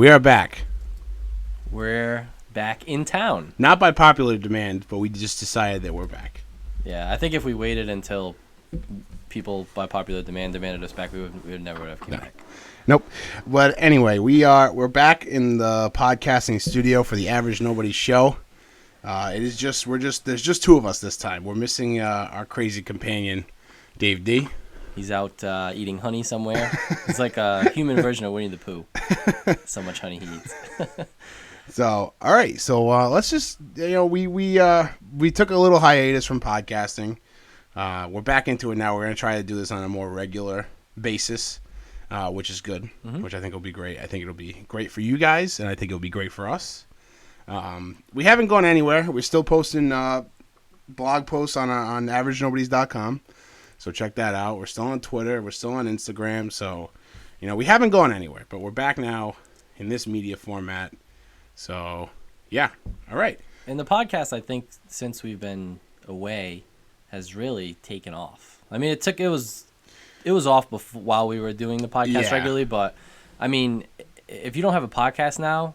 We are back. We're back in town. Not by popular demand, but we just decided that we're back. Yeah, I think if we waited until people by popular demand demanded us back, we would never have come back. Nope. But anyway, we're back in the podcasting studio for the Average Nobody show. There's just two of us this time. We're missing our crazy companion, Dave D. He's out eating honey somewhere. It's like a human version of Winnie the Pooh. So much honey he eats. So, all right. So let's just we took a little hiatus from podcasting. We're back into it now. We're gonna try to do this on a more regular basis, which is good. Mm-hmm. Which I think will be great. I think it'll be great for you guys, and I think it'll be great for us. We haven't gone anywhere. We're still posting blog posts on AverageNobodies.com. So check that out. We're still on Twitter. We're still on Instagram. So, we haven't gone anywhere, but we're back now in this media format. So, yeah. All right. And the podcast, I think, since we've been away, has really taken off. I mean, it was off while we were doing the podcast regularly, but I mean, if you don't have a podcast now,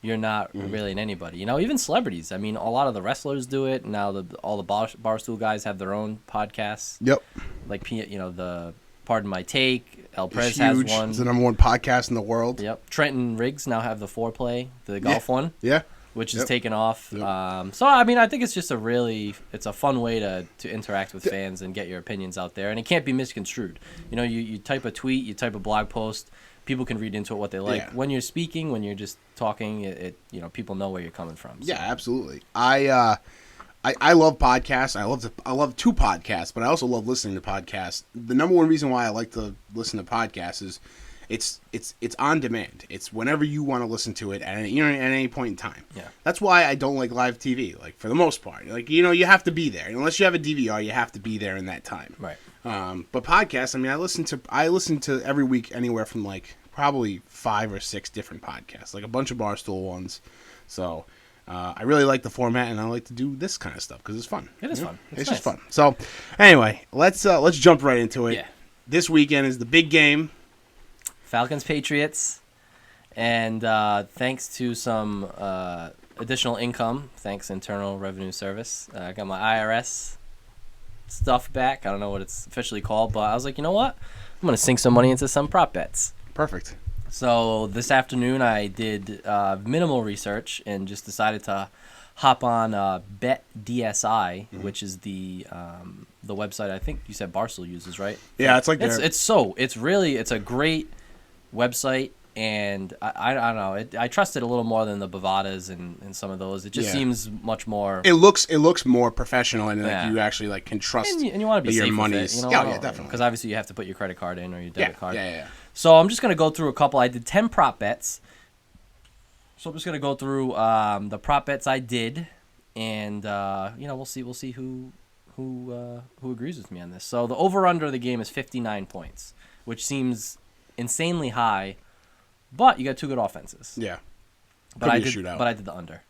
you're not really anybody. Even celebrities. I mean, a lot of the wrestlers do it. Now all the Barstool guys have their own podcasts. Yep. Like, the Pardon My Take. El Prez has one. It's the number one podcast in the world. Yep. Trent and Riggs now have the Foreplay, the golf one. Yeah. Which is taken off. Yep. So, I mean, I think it's just it's a fun way to interact with fans and get your opinions out there. And it can't be misconstrued. You type a tweet, you type a blog post, people can read into it what they like. Yeah. When you're speaking, when you're just talking, people know where you're coming from. So. Yeah, absolutely. I love podcasts. I love to podcast, but I also love listening to podcasts. The number one reason why I like to listen to podcasts is it's on demand. It's whenever you want to listen to it at any point in time. Yeah. That's why I don't like live TV. Like, for the most part, you have to be there. Unless you have a DVR, you have to be there in that time. Right. But podcasts, I mean, I listen to every week anywhere from probably 5 or 6 different podcasts, like a bunch of Barstool ones. So I really like the format, and I like to do this kind of stuff because it's fun. It is fun. It's just fun. So anyway, let's jump right into it. Yeah. This weekend is the big game. Falcons Patriots, and thanks to some additional income, thanks Internal Revenue Service, I got my IRS stuff back. I don't know what it's officially called, but I was like, you know what? I'm going to sink some money into some prop bets. Perfect. So this afternoon I did minimal research and just decided to hop on BetDSI, which is the website I think you said Barstool uses, right? Yeah, it's like it's a great website, and I don't know. I trust it a little more than the Bovadas and some of those. It just seems much more. It looks more professional, and you actually can trust. And you want to be safe with it, yeah, definitely. Because obviously you have to put your credit card in or your debit card. Yeah. So I'm just gonna go through a couple. I did 10 prop bets. So I'm just gonna go through the prop bets I did, and we'll see who agrees with me on this. So the over/under of the game is 59 points, which seems insanely high, but you got 2 good offenses. Yeah, but I did the under.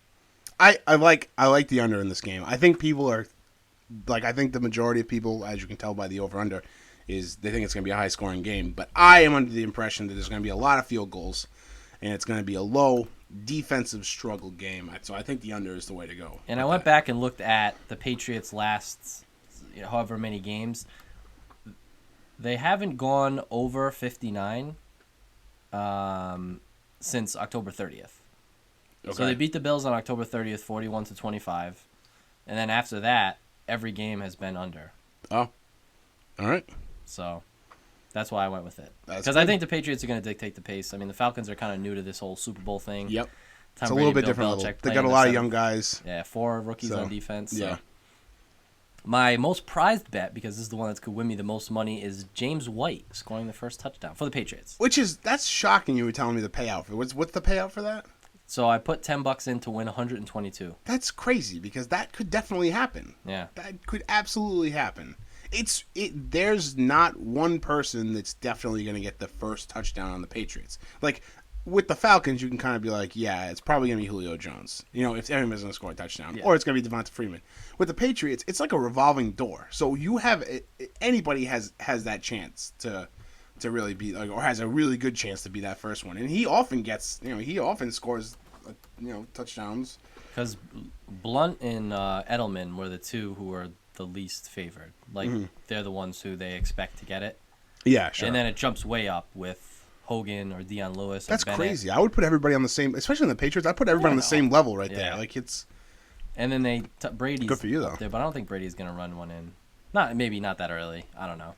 I like the under in this game. I think people are I think the majority of people, as you can tell by the over/under, is they think it's going to be a high scoring game. But I am under the impression that there's going to be a lot of field goals, and it's going to be a low defensive struggle game. So I think the under is the way to go. And I went back and looked at the Patriots' last however many games. They haven't gone over 59 since October 30th. Okay. So they beat the Bills on October 30th, 41-25. And then after that, every game has been under. Oh, all right. So that's why I went with it. Because I think the Patriots are going to dictate the pace. I mean, the Falcons are kind of new to this whole Super Bowl thing. Yep. It's a little bit different. They got a lot of young guys. Yeah, 4 rookies on defense. Yeah. So. My most prized bet, because this is the one that could win me the most money, is James White scoring the first touchdown for the Patriots. That's shocking. You were telling me the payout for what's the payout for that? So I put $10 in to win 122. That's crazy because that could definitely happen. Yeah, that could absolutely happen. There's not one person that's definitely going to get the first touchdown on the Patriots. Like with the Falcons, you can kind of be like, yeah, it's probably going to be Julio Jones. If everyone's going to score a touchdown, or it's going to be Devonta Freeman. With the Patriots, it's like a revolving door. So you have anybody has that chance to to really be like, or has a really good chance to be that first one. And he often gets, he often scores, touchdowns. Because Blunt and Edelman were the two who were the least favored. Like, they're the ones who they expect to get it. Yeah, sure. And then it jumps way up with Hogan or Deion Lewis. That's or Bennett. crazy. I would put everybody on the same, especially in the Patriots. I'd put everybody on the same level right there. Like, it's. And then Brady's good for you, though. up there, but I don't think Brady's going to run one in. Maybe not that early. I don't know.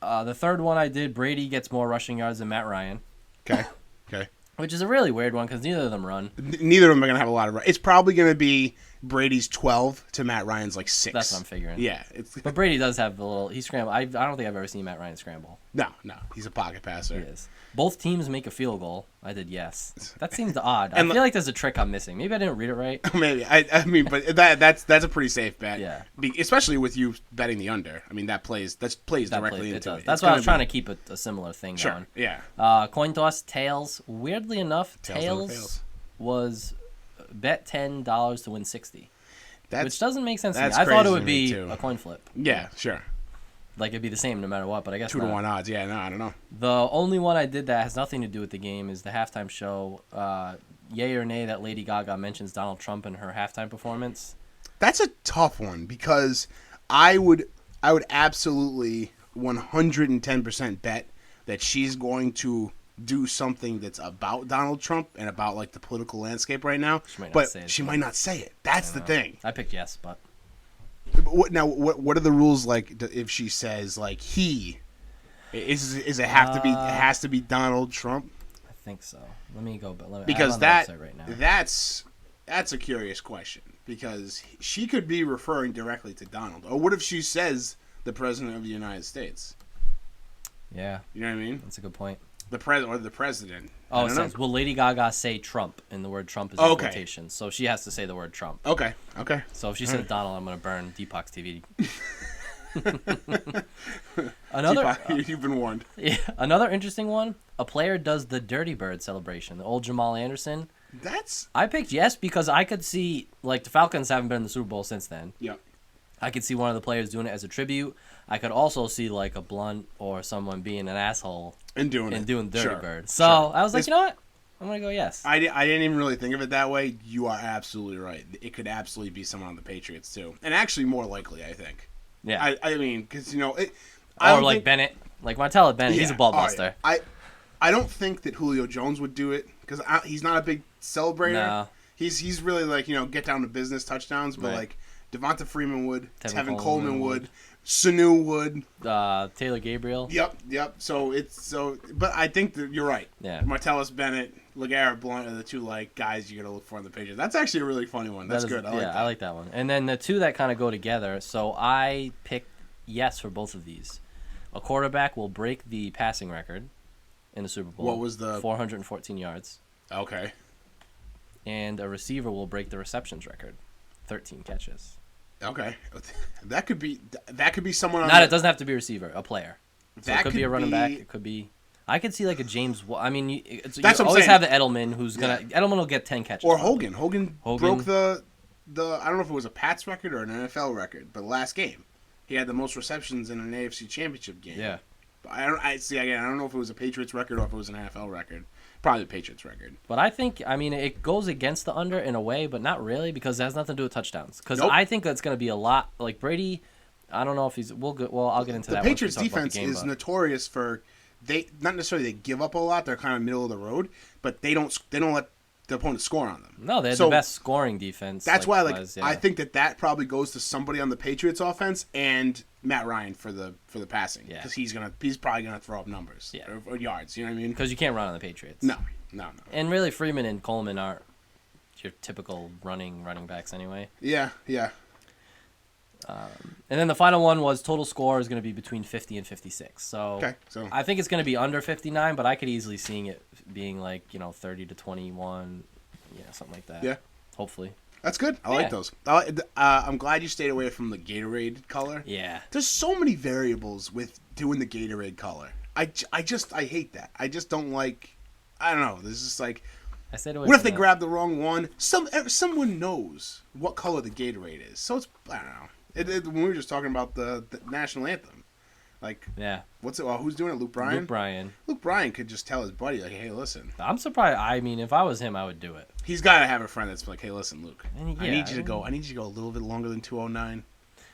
The third one I did, Brady gets more rushing yards than Matt Ryan. Okay. Which is a really weird one because neither of them run. Neither of them are going to have a lot of run. It's probably going to be Brady's 12 to Matt Ryan's like 6. That's what I'm figuring. Yeah. But Brady does have a little... He scrambled. I don't think I've ever seen Matt Ryan scramble. No. He's a pocket passer. He is. Both teams make a field goal. I did yes. That seems odd. I feel like there's a trick I'm missing. Maybe I didn't read it right. Maybe. I mean, but that's a pretty safe bet. Yeah. Especially with you betting the under. I mean, that plays directly into it. That's why I was trying to keep a similar thing going. Yeah. Coin toss, tails. Weirdly enough, tails was bet $10 to win 60. Which doesn't make sense to me. I thought it would be a coin flip. Yeah, sure. Like it'd be the same no matter what, but I guess 2 to 1 odds. Yeah, no, I don't know. The only one I did that has nothing to do with the game is the halftime show. Yay or nay that Lady Gaga mentions Donald Trump in her halftime performance. That's a tough one because I would absolutely 110% bet that she's going to do something that's about Donald Trump and about like the political landscape right now. She might not say it. That's the thing. I picked yes, but. What are the rules like if she says like he is it have to be it has to be Donald Trump? I think so. Let me go because I'm on the website right now. that's a curious question because she could be referring directly to Donald. Or what if she says the president of the United States? Yeah. You know what I mean? That's a good point. The president. Oh, it says, will Lady Gaga say Trump? And the word Trump is in quotations. So she has to say the word Trump. Okay. So if she said Donald, I'm going to burn Deepak's TV. You've been warned. Yeah, another interesting one. A player does the Dirty Bird celebration. The old Jamal Anderson. I picked yes because I could see, like, the Falcons haven't been in the Super Bowl since then. Yeah. I could see one of the players doing it as a tribute. I could also see like a Blunt or someone being an asshole and doing Dirty Bird. So I was like, you know what? I'm gonna go yes. I didn't even really think of it that way. You are absolutely right. It could absolutely be someone on the Patriots too, and actually more likely, I think. Yeah. I mean, because Bennett, like Martella Bennett, he's a ball buster. I don't think that Julio Jones would do it because he's not a big celebrator. No. He's really like get down to business touchdowns, but like Devonta Freeman would, Tevin Coleman would. Sanu would. Taylor Gabriel. Yep. But I think that you're right. Yeah. Martellus Bennett, LeGarrette Blount are the two guys you're gonna look for in the Patriots. That's actually a really funny one. That's good. I like that one. And then the two that kind of go together. So I picked yes for both of these. A quarterback will break the passing record in the Super Bowl. What was the 414 yards? Okay. And a receiver will break the receptions record, 13 catches. Okay, that could be someone. It doesn't have to be a receiver, a player. So it could be a running back. It could be. I could see like a James. I mean, you always have the Edelman who's gonna. Edelman will get 10 catches. Or Hogan. Hogan broke the. I don't know if it was a Pats record or an NFL record, but last game, he had the most receptions in an AFC Championship game. Yeah. But I don't know if it was a Patriots record or if it was an NFL record. Probably the Patriots record. But I think, it goes against the under in a way, but not really because it has nothing to do with touchdowns. Because I think that's going to be a lot. Like Brady, I don't know if he's. I'll get into that. The Patriots defense is notorious for not necessarily they give up a lot. They're kind of middle of the road, but they don't let the opponent score on them. No, they have the best scoring defense. That's why, I think that probably goes to somebody on the Patriots offense and Matt Ryan for the passing because he's probably gonna throw up numbers or yards. You know what I mean? Because you can't run on the Patriots. No. And really, Freeman and Coleman aren't your typical running backs anyway. Yeah. And then the final one was total score is going to be between 50 and 56. So I think it's going to be under 59, but I could easily seeing it being 30 to 21, something like that. Yeah. Hopefully. That's good. I like those. I'm glad you stayed away from the Gatorade color. Yeah. There's so many variables with doing the Gatorade color. I hate that. I just don't like. I don't know. This is like. I stayed away. What if they grab the wrong one? Someone knows what color the Gatorade is. So it's I don't know. When we were just talking about the national anthem, Like, Yeah. what's it? Who's doing it? Luke Bryan. Luke Bryan could just tell his buddy, like, hey, listen. I'm surprised. I mean, if I was him, I would do it. He's got to have a friend that's like, hey, listen, Luke. And I need you to go a little bit longer than 209.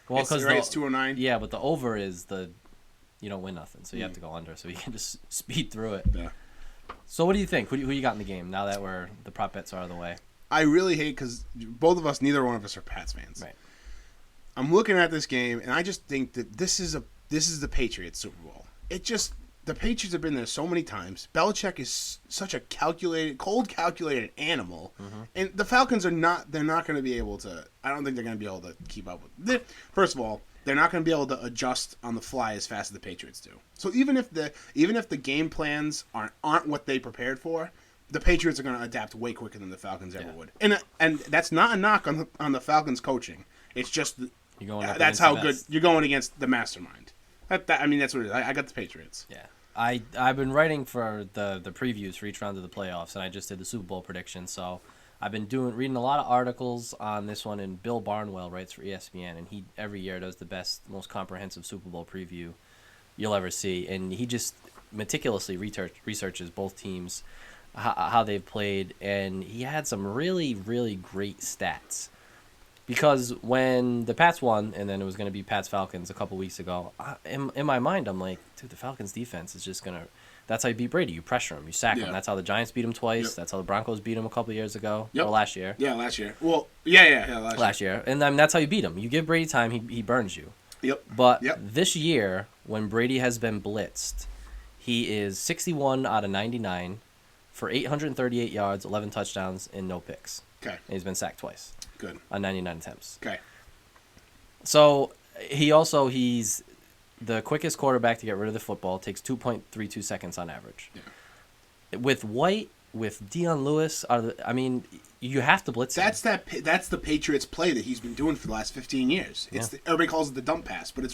Well, because it's 209. Yeah, but the over is you don't win nothing, so you have to go under, so you can just speed through it. Yeah. So what do you think? Who you got in the game now that the prop bets are out of the way? I really hate because neither one of us are Pats fans. Right. I'm looking at this game, and I just think that this is the Patriots Super Bowl. The Patriots have been there so many times. Belichick is such a cold calculated animal, and the Falcons are not. They're not going to be able to. I don't think they're going to be able to keep up with. First of all, they're not going to be able to adjust on the fly as fast as the Patriots do. So even if the game plans aren't what they prepared for, the Patriots are going to adapt way quicker than the Falcons ever would. And that's not a knock on the Falcons coaching. It's just that's how good you're going against the mastermind. I mean, that's what it is. I got the Patriots. Yeah. I've been writing for the previews for each round of the playoffs, and I just did the Super Bowl prediction. So I've been reading a lot of articles on this one, and Bill Barnwell writes for ESPN, and he every year does the best, most comprehensive Super Bowl preview you'll ever see, and he just meticulously researches both teams, how they've played, and he had some really, really great stats. Because when the Pats won, and then it was going to be Pats-Falcons a couple weeks ago, in my mind, I'm like, dude, the Falcons' defense is just going to... That's how you beat Brady. You pressure him. You sack him. That's how the Giants beat him twice. Yep. That's how the Broncos beat him a couple years ago. Yep. Or last year. Yeah, last year. Well, yeah, last year. And that's how you beat him. You give Brady time, he burns you. Yep. But this year, when Brady has been blitzed, he is 61 out of 99 for 838 yards, 11 touchdowns, and no picks. Okay. And he's been sacked twice. Good. On 99 attempts. Okay. So he's the quickest quarterback to get rid of the football. It takes 2.32 seconds on average. Yeah. With White, with Deion Lewis, you have to blitz him. That's the Patriots play that he's been doing for the last 15 years. Everybody calls it the dump pass, but it's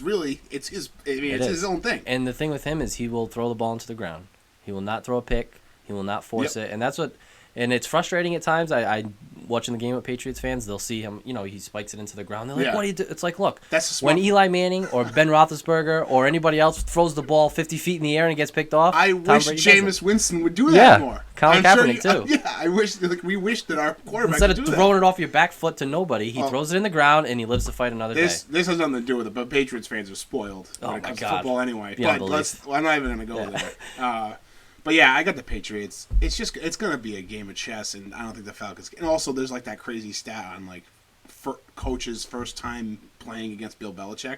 his own thing. And the thing with him is he will throw the ball into the ground. He will not throw a pick. He will not force it, and that's what. And it's frustrating at times. I watching the game with Patriots fans, they'll see him, he spikes it into the ground. They're like, what do you do? It's like, look, when Eli Manning or Ben Roethlisberger or anybody else throws the ball 50 feet in the air and it gets picked off, I wish Jameis Winston would do that more. Colin Kaepernick, too. I wish, we wish that our quarterback instead would do of throwing it off your back foot to nobody, he throws it in the ground and he lives to fight another day. This has nothing to do with it, but Patriots fans are spoiled when it comes to football anyway. But I'm not even going to go there. But yeah, I got the Patriots. It's going to be a game of chess, and I don't think the Falcons. And also, there's like that crazy stat on like coaches' first time playing against Bill Belichick.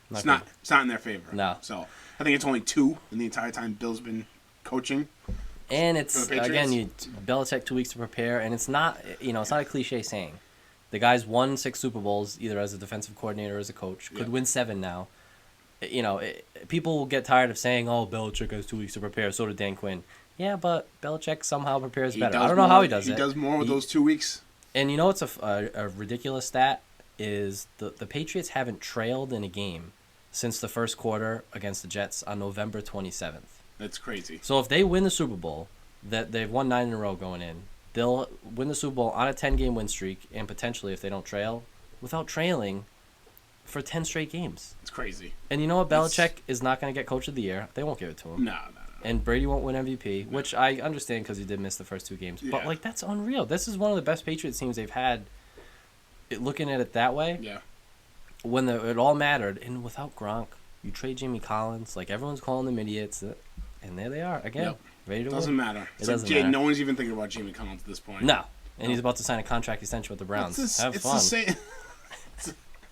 It's not in their favor. No. So I think it's only 2 in the entire time Bill's been coaching. And it's again, Belichick 2 weeks to prepare, and it's not it's not a cliche saying. The guy's won 6 Super Bowls either as a defensive coordinator or as a coach. Could win 7 now. People will get tired of saying, "Oh, Belichick has 2 weeks to prepare." So did Dan Quinn. Yeah, but Belichick somehow prepares better. I don't know how he does it. He does more with those 2 weeks. And what's a ridiculous stat is the Patriots haven't trailed in a game since the first quarter against the Jets on November 27th. That's crazy. So if they win the Super Bowl, that they've won 9 in a row going in, they'll win the Super Bowl on a 10-game win streak, and potentially, if they don't trail, without trailing, for 10 straight games. It's crazy. And you know what? Belichick is not going to get Coach of the Year. They won't give it to him. No. And Brady won't win MVP, which I understand because he did miss the first 2 games. Yeah. But, that's unreal. This is one of the best Patriots teams they've had, looking at it that way. Yeah. When it all mattered. And without Gronk, you trade Jimmy Collins. Everyone's calling them idiots. And there they are, again, ready to win. Doesn't matter. It doesn't matter. No one's even thinking about Jimmy Collins at this point. No. And he's about to sign a contract extension with the Browns. Have fun. It's the same.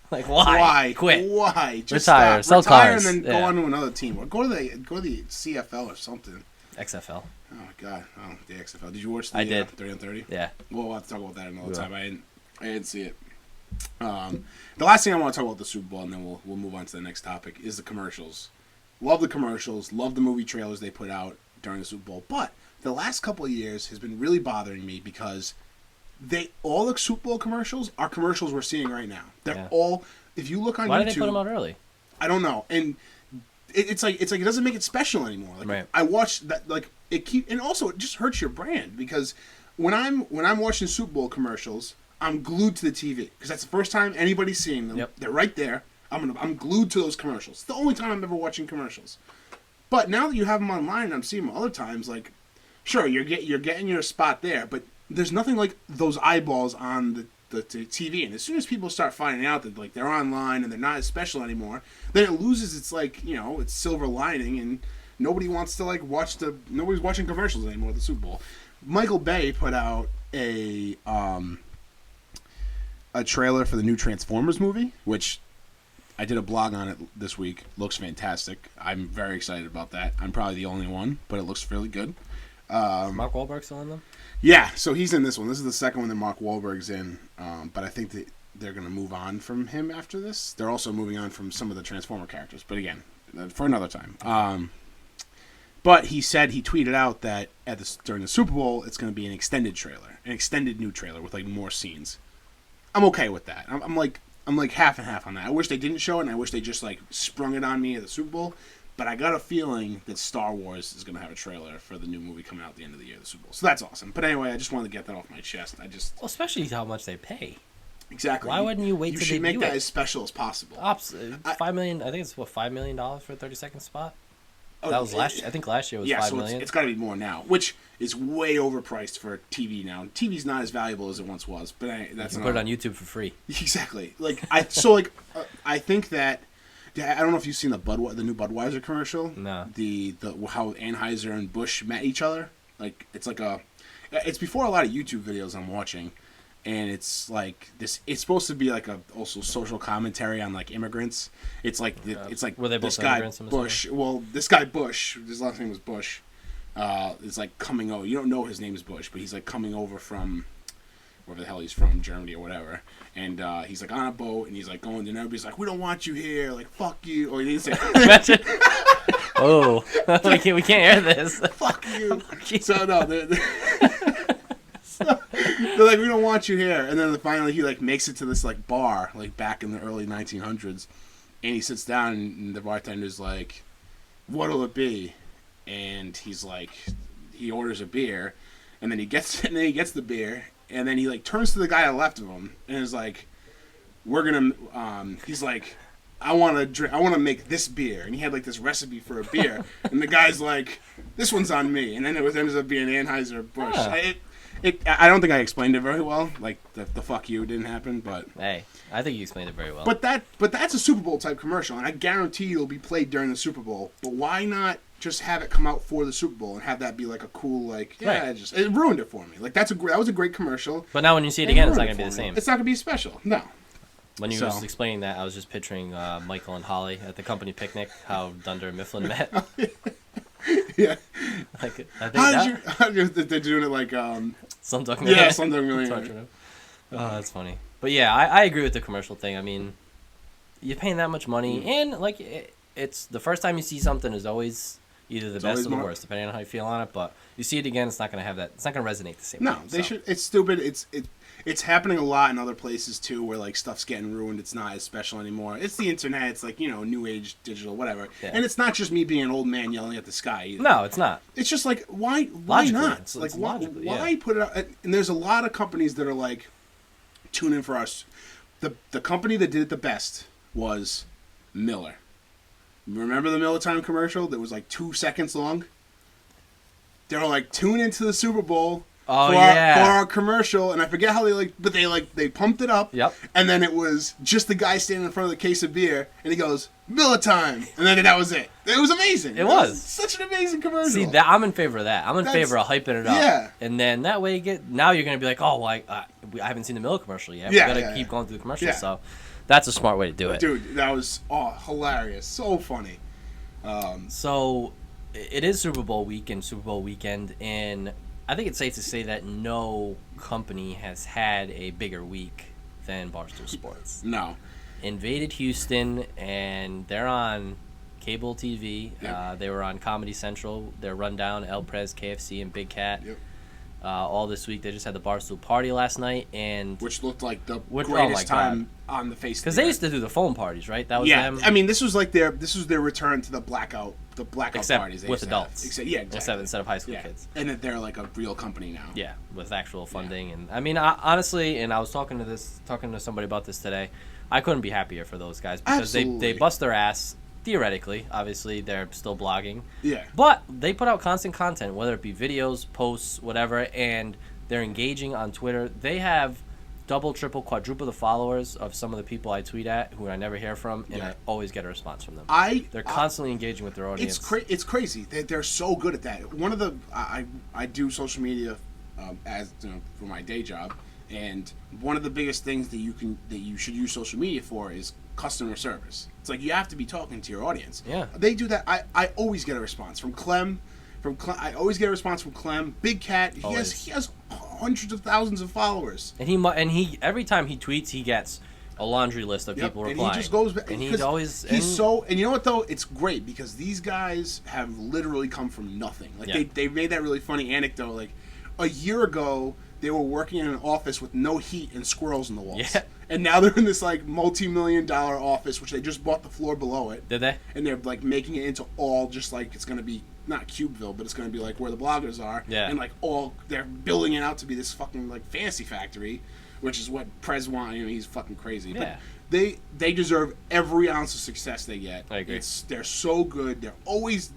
Why? Why? Quit. Why? Just retire. Sell retire cars. And then go on to another team. Or go to the CFL or something. XFL. Oh my God. Oh, the XFL. Did you watch the I did. 30 on 30? Yeah. We'll have to talk about that another time. I didn't see it. The last thing I want to talk about the Super Bowl, and then we'll move on to the next topic, is the commercials. Love the commercials. Love the movie trailers they put out during the Super Bowl. But the last couple of years has been really bothering me because all the Super Bowl commercials are commercials we're seeing right now. They're all, if you look on YouTube. Why did they put them out early? I don't know. And it's like it doesn't make it special anymore. Right. I watched that, and also it just hurts your brand because when I'm watching Super Bowl commercials, I'm glued to the TV because that's the first time anybody's seeing them. Yep. They're right there. I'm glued to those commercials. It's the only time I'm ever watching commercials. But now that you have them online, and I'm seeing them other times. Like, sure, you're getting your spot there, but there's nothing like those eyeballs on the TV. And as soon as people start finding out that like they're online and they're not as special anymore, then it loses its like its silver lining, and nobody wants to like nobody's watching commercials anymore at the Super Bowl. Michael Bay put out a trailer for the new Transformers movie, which I did a blog on it this week. Looks fantastic. I'm very excited about that. I'm probably the only one, but it looks really good. Mark Wahlberg's still in them? Yeah, so he's in this one. This is the second one that Mark Wahlberg's in, but I think that they're going to move on from him after this. They're also moving on from some of the Transformer characters, but again, for another time. But he tweeted out that during the Super Bowl, it's going to be an extended new trailer with like more scenes. I'm okay with that. I'm like half and half on that. I wish they didn't show it, and I wish they just like sprung it on me at the Super Bowl. But I got a feeling that Star Wars is going to have a trailer for the new movie coming out at the end of the year, the Super Bowl. So that's awesome. But anyway, I just wanted to get that off my chest. Well, especially how much they pay. Exactly. Why wouldn't you wait to debut it? You should make that as special as possible. $5 million. I think it's $5 million for a 30-second spot. That was last year. I think last year was $5 million. So it's got to be more now, which is way overpriced for TV now. TV's not as valuable as it once was, but that's you can put it on YouTube for free. Exactly. I think that I don't know if you've seen the new Budweiser commercial. No. The how Anheuser and Busch met each other. Like it's before a lot of YouTube videos I'm watching. And it's like this. It's supposed to be like also social commentary on like immigrants. It's like were they both this guy immigrants? Bush. Well, this guy Bush. His last name was Bush. Is like coming over. You don't know his name is Bush, but he's like coming over from wherever the hell he's from, Germany or whatever. And he's like on a boat, and he's like going, and everybody's like, "We don't want you here. Like fuck you." Or he didn't say. Imagine. Oh, we can't air this. Fuck you. So no. They're like, we don't want you here. And then finally he like makes it to this like bar, like back in the early 1900s, and he sits down, and the bartender's like, what'll it be? And he's like, he orders a beer, and then he gets the beer, and then he like turns to the guy on the left of him and is like, we're gonna he's like, I want to make this beer. And he had like this recipe for a beer, and the guy's like, this one's on me. And then it ends up being Anheuser-Busch. I don't think I explained it very well. Like the fuck you didn't happen, but hey, I think you explained it very well. But that's a Super Bowl type commercial, and I guarantee it'll be played during the Super Bowl. But why not just have it come out for the Super Bowl and have that be like a cool like it ruined it for me. Like that was a great commercial. But now when you see it again, it's not gonna be the same. It's not gonna be special. No. When you was explaining that, I was just picturing Michael and Holly at the company picnic, how Dunder and Mifflin met. Yeah. Like, I think they're doing it like Slumdog Millionaire. Yeah, Slumdog Millionaire. Oh, that's funny. But yeah, I agree with the commercial thing. I mean, you're paying that much money, and like it's the first time you see something is always either the best or the worst, depending on how you feel on it. But you see it again, it's not gonna have that. It's not gonna resonate the same. No, they should. It's stupid. It's happening a lot in other places too, where like stuff's getting ruined. It's not as special anymore. It's the internet. It's like new age digital, whatever. Yeah. And it's not just me being an old man yelling at the sky either. No, it's not. It's just like why not? It's like why put it out? And there's a lot of companies that are like, tune in for us. The company that did it the best was Miller. Remember the Miller Time commercial that was like 2 seconds long? They were like, tune into the Super Bowl. Oh, for our commercial, and I forget how they pumped it up. Yep. And then it was just the guy standing in front of the case of beer, and he goes, Miller Time, and then that was it. It was amazing. It was such an amazing commercial. See, I'm in favor of that. I'm in favor of hyping it up. Yeah. And then that way now you're gonna be like, oh, well, I haven't seen the Miller commercial yet. Yeah, we gotta keep going through the commercial. Yeah. So that's a smart way to do it. Dude, that was hilarious, so funny. So it is Super Bowl week and Super Bowl weekend, and I think it's safe to say that no company has had a bigger week than Barstool Sports. No. Invaded Houston, and they're on cable TV. Yep. They were on Comedy Central. They're Rundown, El Prez, KFC, and Big Cat. Yep. All this week. They just had the Barstool party last night, and which looked like the greatest time on the face. Because they used to do the phone parties, right? That was them. I mean, this was their return to the the blackout except parties they with used to have. adults. Yeah, exactly. Instead of high school kids. And that they're like a real company now. Yeah, with actual funding, and I mean, honestly, and I was talking to somebody about this today. I couldn't be happier for those guys because they bust their ass. Theoretically, obviously, they're still blogging. Yeah. But they put out constant content, whether it be videos, posts, whatever, and they're engaging on Twitter. They have double, triple, quadruple the followers of some of the people I tweet at who I never hear from, and I always get a response from them. They're constantly engaging with their audience. It's crazy. They're so good at that. One of the I do social media as for my day job, and one of the biggest things that you should use social media for is customer service. It's like you have to be talking to your audience. Yeah, they do that. I always get a response from Clem. I always get a response from Clem. Big Cat. He has hundreds of thousands of followers. And he every time he tweets, he gets a laundry list of people replying. And he just goes back. And and you know what though? It's great because these guys have literally come from nothing. Like they made that really funny anecdote. Like a year ago, they were working in an office with no heat and squirrels in the walls. Yeah. And now they're in this like multi-million-dollar office, which they just bought the floor below it. Did they? And they're like making it into all just like it's going to be not Cubeville, but it's going to be like where the bloggers are. Yeah. And like they're building it out to be this fucking like fantasy factory, which is what Prez wants. You know, he's fucking crazy. Yeah. But they deserve every ounce of success they get. I agree. They're so good. They're always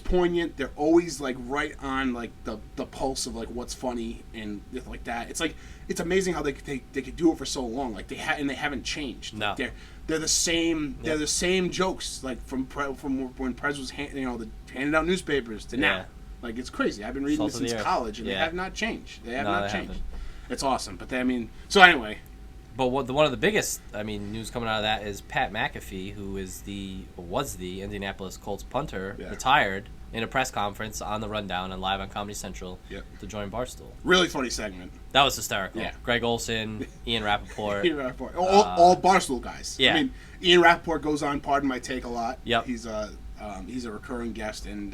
poignant. They're always like right on like the pulse of like what's funny and like that. It's like it's amazing how they could do it for so long. Like they haven't changed. No. Like they're the same. They're the same jokes like from when Prez was handing out newspapers to now. Like it's crazy. I've been reading this since college and they have not changed. They have not changed. Haven't. It's awesome. But so anyway. But one of the biggest, news coming out of that is Pat Macafee, who was the Indianapolis Colts punter, retired in a press conference on the Rundown and live on Comedy Central to join Barstool. Really funny segment. That was hysterical. Yeah. Greg Olson, Ian Rappaport. All Barstool guys. Yeah. I mean, Ian Rappaport goes on Pardon My Take a lot. Yep. He's a recurring guest, and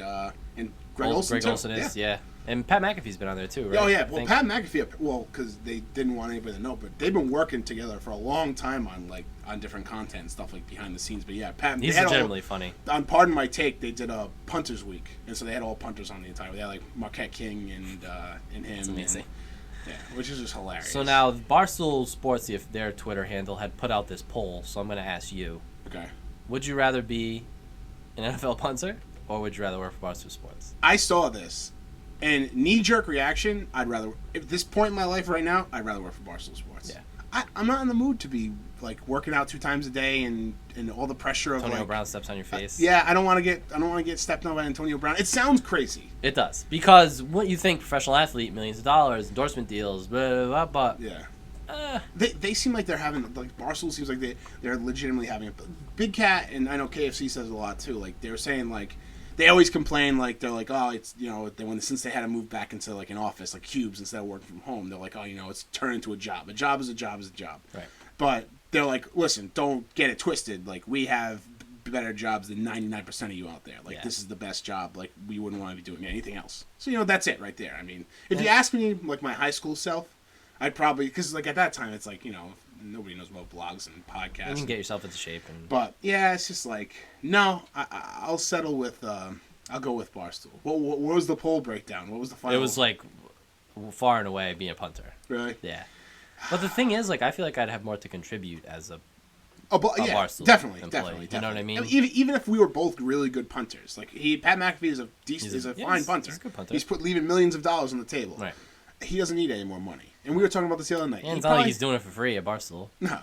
Greg Olson is, And Pat McAfee's been on there too, right? Oh yeah, well Pat McAfee, because they didn't want anybody to know, but they've been working together for a long time on different content and stuff like behind the scenes. But yeah, Pat, he's legitimately funny. On Pardon My Take, they did a Punters Week, and so they had all punters on the entire. They had like Marquette King and him. That's amazing. Which is just hilarious. So now Barstool Sports, if their Twitter handle had put out this poll, so I'm going to ask you. Okay. Would you rather be an NFL punter, or would you rather work for Barstool Sports? I saw this. And knee-jerk reaction, at this point in my life right now, I'd rather work for Barstool Sports. Yeah. I'm not in the mood to be, like, working out 2 times a day and all the pressure of, Antonio Brown steps on your face. I don't want to get stepped on by Antonio Brown. It sounds crazy. It does. Because what you think, professional athlete, millions of dollars, endorsement deals, blah, blah, blah, but... Yeah. They seem like they're having, like, Barstool seems like they're legitimately having it. Big Cat, and I know KFC says a lot, too, like, they were saying, like... They always complain, like, they're like, oh, it's, since they had to move back into, like, an office, like cubes, instead of working from home, they're like, oh, it's turned into a job. A job is a job is a job. Right. But they're like, listen, don't get it twisted. Like, we have better jobs than 99% of you out there. Like, this is the best job. Like, we wouldn't want to be doing anything else. So, that's it right there. I mean, if you ask me, like, my high school self, I'd probably, because, like, at that time, it's like, nobody knows about blogs and podcasts. You can get yourself into shape. But, yeah, it's just like, no, I'll settle with, I'll go with Barstool. What was the poll breakdown? What was the final? It was, like, far and away being a punter. Really? Yeah. But the thing is, like, I feel like I'd have more to contribute as a Barstool definitely. You know what I mean? Even if we were both really good punters, like Pat McAfee is a fine punter. He's a good punter. He's leaving millions of dollars on the table. Right. He doesn't need any more money. And we were talking about this the other night. And it's not like he's doing it for free at Barstool. No,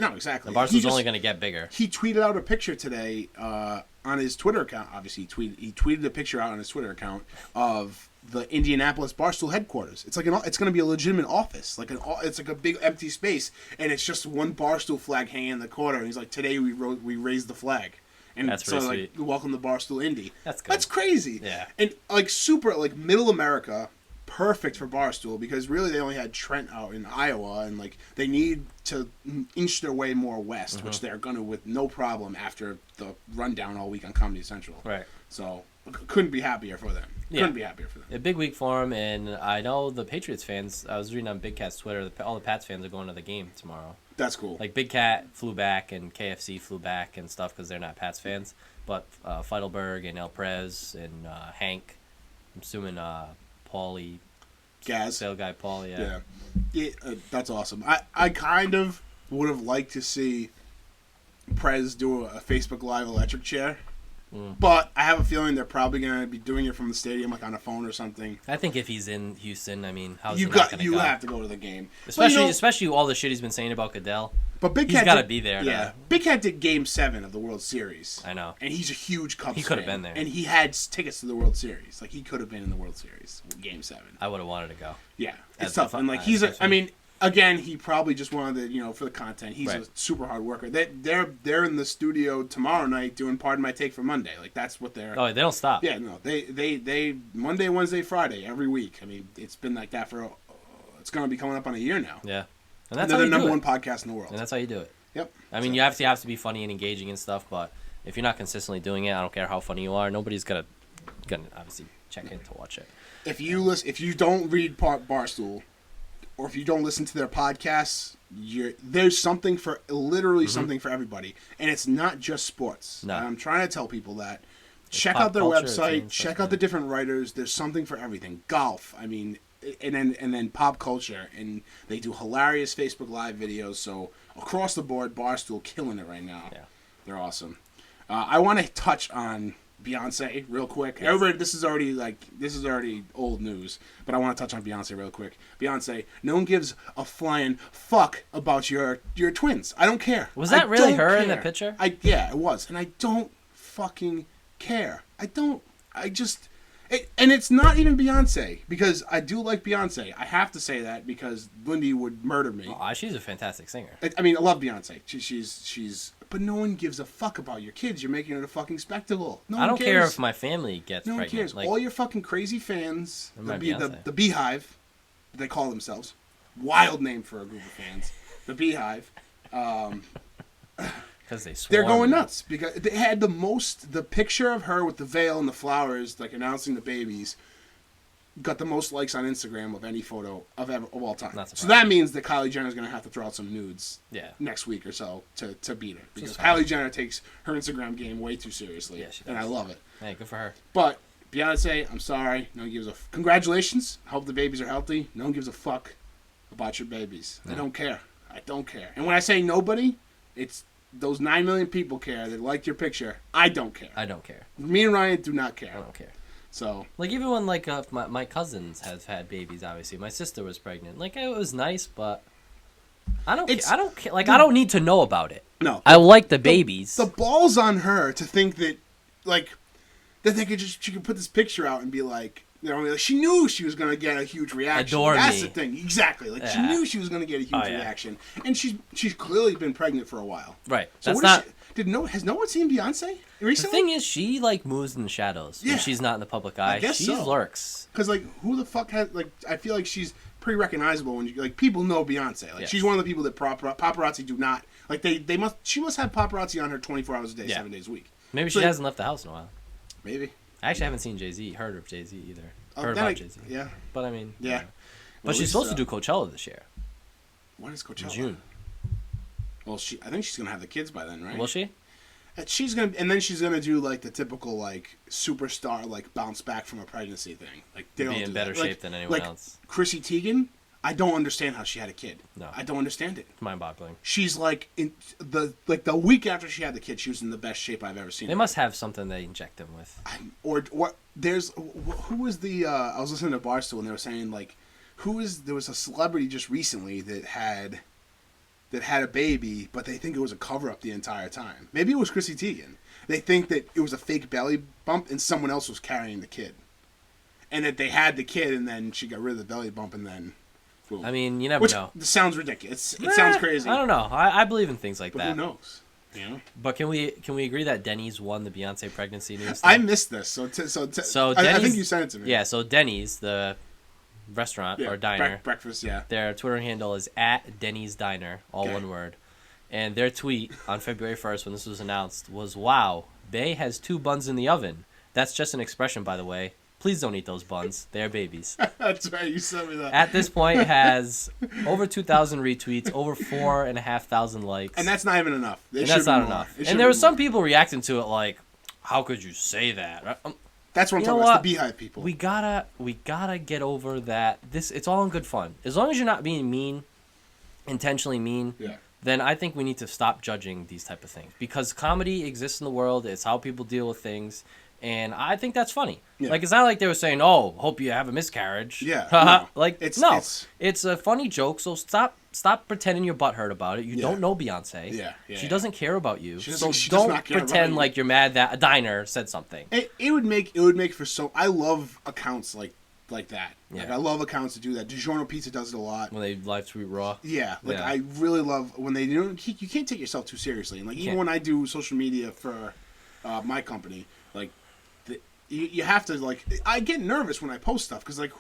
no, exactly. And Barstool's only going to get bigger. He tweeted out a picture today on his Twitter account. Obviously, he tweeted a picture out on his Twitter account of the Indianapolis Barstool headquarters. It's like it's going to be a legitimate office. It's like a big empty space, and it's just one Barstool flag hanging in the corner. And he's like, today we raised the flag. And that's pretty sweet. Welcome to Barstool Indy. That's good. That's crazy. Yeah. And super middle America. Perfect for Barstool because really they only had Trent out in Iowa and like they need to inch their way more west, which they're gonna with no problem after the rundown all week on Comedy Central. Right. So couldn't be happier for them. Couldn't be happier for them. A big week for them, and I know the Patriots fans. I was reading on Big Cat's Twitter. All the Pats fans are going to the game tomorrow. That's cool. Like Big Cat flew back and KFC flew back and stuff because they're not Pats fans. but Feidelberg and El Prez and Hank. I'm assuming Paulie. Gaz. Sale guy Paul, yeah. That's awesome. I kind of would have liked to see Prez do a Facebook Live electric chair. But I have a feeling they're probably going to be doing it from the stadium, like on a phone or something. I think if he's in Houston, I mean, how's you he not going to go? You have to go to the game, especially all the shit he's been saying about Goodell. But Big Cat, he's got to be there. Yeah, Big Cat did Game 7 of the World Series. I know, and he's a huge Cubs fan. He could have been there, and he had tickets to the World Series. Like he could have been in the World Series, Game 7. I would have wanted to go. Yeah, it's tough, and like he's I mean. Again, he probably just wanted to, for the content. He's a super hard worker. They're in the studio tomorrow night doing Pardon My Take for Monday. Like that's what they're. Oh, they don't stop. Yeah, no, they Monday, Wednesday, Friday every week. I mean, it's been like that for. It's going to be coming up on a year now. Yeah, and that's they're the number one podcast in the world. And that's how you do it. Yep. I mean, you have to be funny and engaging and stuff, but if you're not consistently doing it, I don't care how funny you are. Nobody's gonna obviously check in to watch it. If you don't read Barstool. Or if you don't listen to their podcasts, there's something for something for everybody, and it's not just sports. No. I'm trying to tell people that. Check out their website. Check out the different writers. There's something for everything. Golf. I mean, and then pop culture, and they do hilarious Facebook Live videos. So across the board, Barstool killing it right now. Yeah, they're awesome. I want to touch on Beyonce real quick. Yes. Everybody, this is already old news, but I want to touch on Beyonce real quick. Beyonce, no one gives a flying fuck about your twins. I don't care. Was that really her in the picture? Yeah, it was, and I don't fucking care. And it's not even Beyonce, because I do like Beyonce. I have to say that because Lindy would murder me. Oh, she's a fantastic singer. I mean, I love Beyonce. She's. But no one gives a fuck about your kids. You're making it a fucking spectacle. No one cares. I don't care if my family gets pregnant. No one cares. All your fucking crazy fans, the Beehive, they call themselves. Wild name for a group of fans. The Beehive. Because they're going nuts. Because they had the picture of her with the veil and the flowers, like announcing the babies, got the most likes on Instagram of any photo of all time. So that means that Kylie Jenner's going to have to throw out some nudes next week or so to beat her. Because Kylie Jenner takes her Instagram game way too seriously. Yeah, she does. And I love it. Hey, good for her. But Beyonce, I'm sorry. No one gives a congratulations. I hope the babies are healthy. No one gives a fuck about your babies. No. I don't care. And when I say nobody, it's those 9 million people care that liked your picture. I don't care. Me and Ryan do not care. I don't care. So, like, even when my cousins have had babies, obviously my sister was pregnant. Like, it was nice, but I don't care. Like, I don't need to know about it. No, I like the babies. The balls on her to think that, like, that she could put this picture out and be like, she knew she was gonna get a huge reaction. That's the thing, exactly. Like, she knew she was gonna get a huge reaction, and she's clearly been pregnant for a while. Right. So has no one seen Beyonce recently? The thing is, she moves in the shadows. Yeah. When she's not in the public eye. She lurks. Because who the fuck has I feel like she's pretty recognizable when you people know Beyonce. She's one of the people that paparazzi do not She must have paparazzi on her 24 hours a day, 7 days a week. Maybe she hasn't left the house in a while. Maybe. I actually haven't seen heard of Jay-Z either. Heard about Jay-Z. Yeah. But I mean, yeah. But she's supposed to do Coachella this year. When is Coachella? In June. Well, I think she's gonna have the kids by then, right? Will she? She's gonna do the typical superstar bounce back from a pregnancy thing. They don't be in better shape than anyone else. Chrissy Teigen, I don't understand how she had a kid. No, I don't understand it. It's mind-boggling. She's in the week after she had the kid, she was in the best shape I've ever seen. They must have something they inject them with. Who was the? I was listening to Barstool and they were saying there was a celebrity just recently that had a baby, but they think it was a cover-up the entire time. Maybe it was Chrissy Teigen. They think that it was a fake belly bump and someone else was carrying the kid. And that they had the kid and then she got rid of the belly bump and then... Boom. I mean, you never know. It sounds ridiculous. It sounds crazy. I don't know. I believe in things like that. Who knows? But can we agree that Denny's won the Beyonce pregnancy news thing? I missed this. So I think you sent it to me. Yeah, so Denny's, the restaurant or diner. Breakfast, yeah. Their Twitter handle is @Denny's Diner, all one word. And their tweet on February 1st when this was announced was, "Wow, Bay has 2 buns in the oven. That's just an expression, by the way. Please don't eat those buns. They're babies." That's right. You sent me that. At this point, it has over 2,000 retweets, over 4,500 likes. And that's not even enough. And that's not enough. And there were some people reacting to it like, how could you say that? That's what I'm You know talking about. It's what? the Beehive people. We gotta get over that. It's all in good fun. As long as you're not being mean, intentionally mean, Yeah. then I think we need to stop judging these type of things, because comedy exists in the world. It's how people deal with things, and I think that's funny. Yeah. Like, it's not like they were saying, "Oh, hope you have a miscarriage." Yeah, no. Like, It's it's a funny joke. So stop pretending you're butthurt about it. You Yeah. don't know Beyonce. Yeah, She yeah. doesn't care about you. She So doesn't- she does don't not care about pretend you. like you're mad that a diner said something. It would make for so. I love accounts like that. Like Yeah. I love accounts that do that. DiGiorno Pizza does it a lot. When they live tweet raw. Yeah, like Yeah. I really love when they don't. You can't take yourself too seriously, and like even can't. when I do social media for my company, like you have to like. I get nervous when I post stuff because like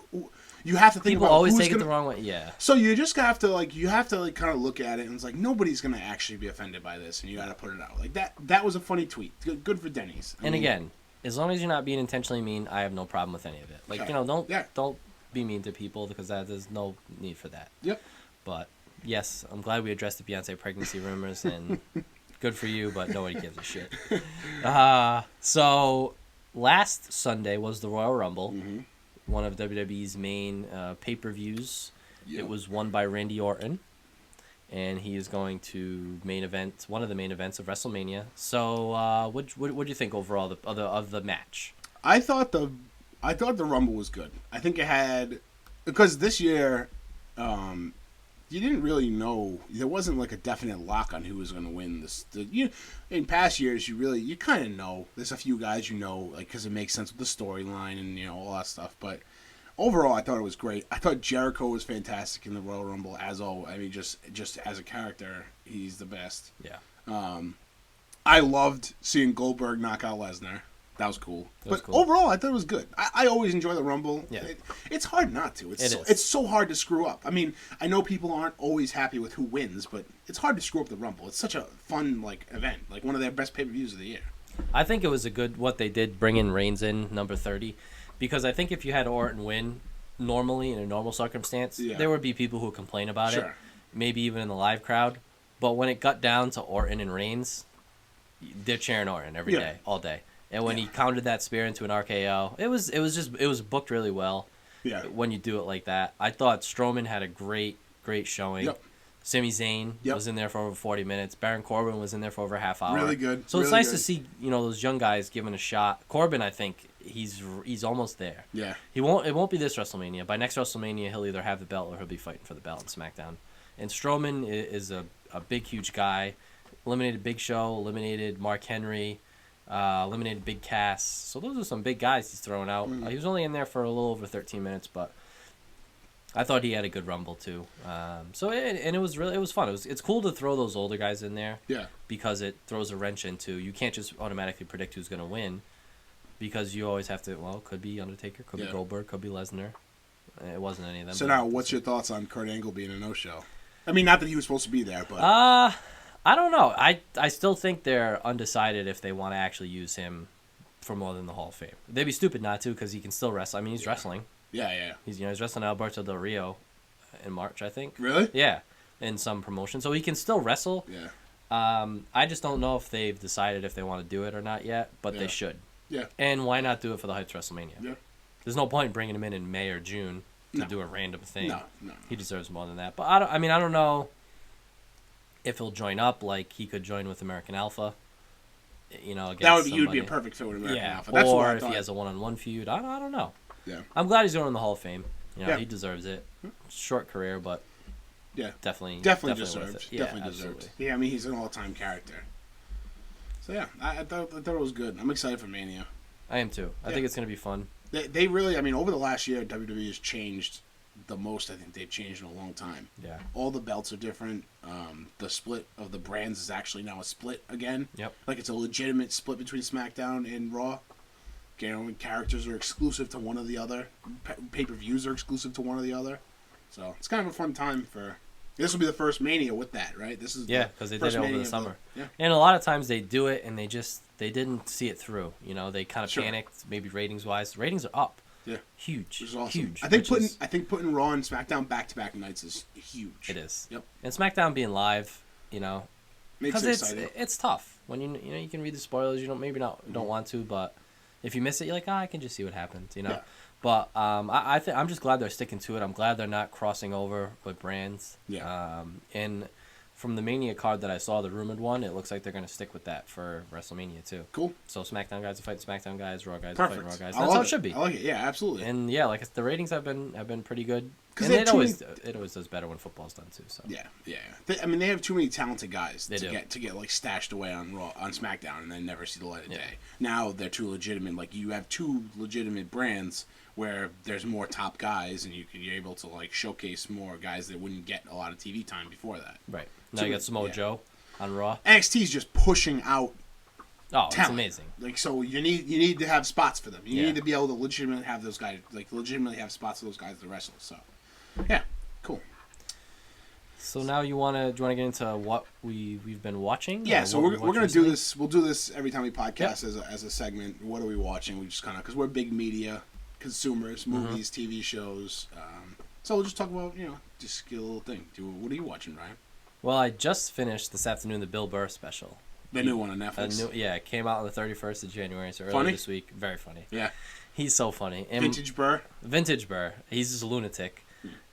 you have to think People about always who's take gonna, it the wrong way. Yeah. So you just have to like kind of look at it and it's like nobody's gonna actually be offended by this, and you got to put it out like that. That was a funny tweet. Good for Denny's. I And mean, again, as long as you're not being intentionally mean, I have no problem with any of it. Like, Okay. don't be mean to people, because there's no need for that. Yep. But yes, I'm glad we addressed the Beyonce pregnancy rumors, and good for you, but nobody gives a shit. So last Sunday was the Royal Rumble, one of WWE's main pay-per-views. Yep. It was won by Randy Orton, and he is going to one of the main events of WrestleMania. So, what do you think overall of the match? I thought the Rumble was good. I think it had because this year, you didn't really know. There wasn't like a definite lock on who was going to win this. In past years, you kind of know. There's a few guys like because it makes sense with the storyline and all that stuff. But overall, I thought it was great. I thought Jericho was fantastic in the Royal Rumble as always. I mean, just as a character, he's the best. Yeah. I loved seeing Goldberg knock out Lesnar. That was cool. Was But cool. overall, I thought it was good. I always enjoy the Rumble. Yeah. It's hard not to. It is. It's so hard to screw up. I mean, I know people aren't always happy with who wins, but it's hard to screw up the Rumble. It's such a fun event, like one of their best pay-per-views of the year. I think it was a good what they did, bring in Reigns in number 30, because I think if you had Orton win normally in a normal circumstance, there would be people who would complain about it, maybe even in the live crowd. But when it got down to Orton and Reigns, they're cheering Orton every day, all day. And when he countered that spear into an RKO, it was booked really well. Yeah. When you do it like that, I thought Strowman had a great showing. Yep. Sami Zayn was in there for over 40 minutes. Baron Corbin was in there for over a half hour. Really good. So it's really nice good. to see those young guys given a shot. Corbin, I think he's almost there. Yeah. It won't be this WrestleMania. By next WrestleMania, he'll either have the belt or he'll be fighting for the belt in SmackDown. And Strowman is a big, huge guy. Eliminated Big Show, eliminated Mark Henry, eliminated Big Cass. So those are some big guys he's throwing out. He was only in there for a little over 13 minutes, but I thought he had a good Rumble too. It was fun. It's cool to throw those older guys in there. Yeah. Because it throws a wrench into, you can't just automatically predict who's going to win, because you always have to. Well, it could be Undertaker, could be Goldberg, could be Lesnar. It wasn't any of them. So now, what's your thoughts on Kurt Angle being a no-show? I mean, not that he was supposed to be there, but I don't know. I still think they're undecided if they want to actually use him for more than the Hall of Fame. They'd be stupid not to, because he can still wrestle. I mean, he's wrestling. Yeah. He's wrestling Alberto Del Rio in March, I think. Really? Yeah, in some promotion, so he can still wrestle. Yeah. I just don't know if they've decided if they want to do it or not yet, but they should. Yeah. And why not do it for the Heights WrestleMania? Yeah. There's no point in bringing him in May or June to do a random thing. No. He deserves more than that. But I don't know if he'll join up. Like, he could join with American Alpha. Against That would be somebody. He would be a perfect fit with American Yeah. Alpha. That's what I Or if thought. he has a one-on-one feud. I don't know. Yeah. I'm glad he's going in the Hall of Fame. Yeah. He deserves it. Short career, but Yeah. definitely Definitely worth deserved. it. Yeah, Definitely deserved. absolutely. Yeah, I mean, he's an all-time character. So yeah, I thought it was good. I'm excited for Mania. I am too. I think it's going to be fun. They really, I mean, over the last year, WWE has changed the most I think they've changed in a long time. Yeah. All the belts are different. The split of the brands is actually now a split again. Yep. Like it's a legitimate split between SmackDown and Raw. Characters are exclusive to one or the other. Pay-per-views are exclusive to one or the other. So it's kind of a fun time for. This will be the first Mania with that, right? This is because they did it over the summer. Yeah. And a lot of times they do it and they didn't see it through. They kind of Sure. panicked, maybe ratings wise. Ratings are up. Yeah. Huge. Which is awesome. Huge. I think which putting Raw and SmackDown back-to-back nights is huge. it is. Yep. And SmackDown being live, Makes because it exciting. it's tough. when you can read the spoilers. You don't want to, but if you miss it, you're like, I can just see what happens. Yeah. But I'm just glad they're sticking to it. I'm glad they're not crossing over with brands. Yeah. And from the Mania card that I saw, the rumored one, it looks like they're going to stick with that for WrestleMania too. Cool. So SmackDown guys will fight SmackDown guys, Raw guys Perfect. will fight Raw guys. I That's love how it should be. I like it. Yeah, absolutely. And yeah, like the ratings have been pretty good. And it always does better when football's done too. So yeah. They have too many talented guys to get like stashed away on SmackDown and then never see the light of day. Now they're too legitimate. Like you have two legitimate brands where there's more top guys and you're able to like showcase more guys that wouldn't get a lot of TV time before that. Right. Now you got Samoa Joe on Raw. NXT is just pushing out. Oh, talent. it's amazing. Like you need to have spots for them. You need to be able to legitimately have those guys, legitimately have spots for those guys to wrestle. So, yeah, cool. So now do you want to get into what we've been watching? Yeah, so we're gonna do this. We'll do this every time we podcast as a segment. What are we watching? We just kind of because we're big media consumers, movies, TV shows. So we'll just talk about just a little thing. What are you watching, Ryan? Well, I just finished this afternoon the Bill Burr special. The new one on Netflix. It came out on the 31st of January, so earlier this week. Very funny. Yeah. He's so funny. And Vintage Burr. He's just a lunatic.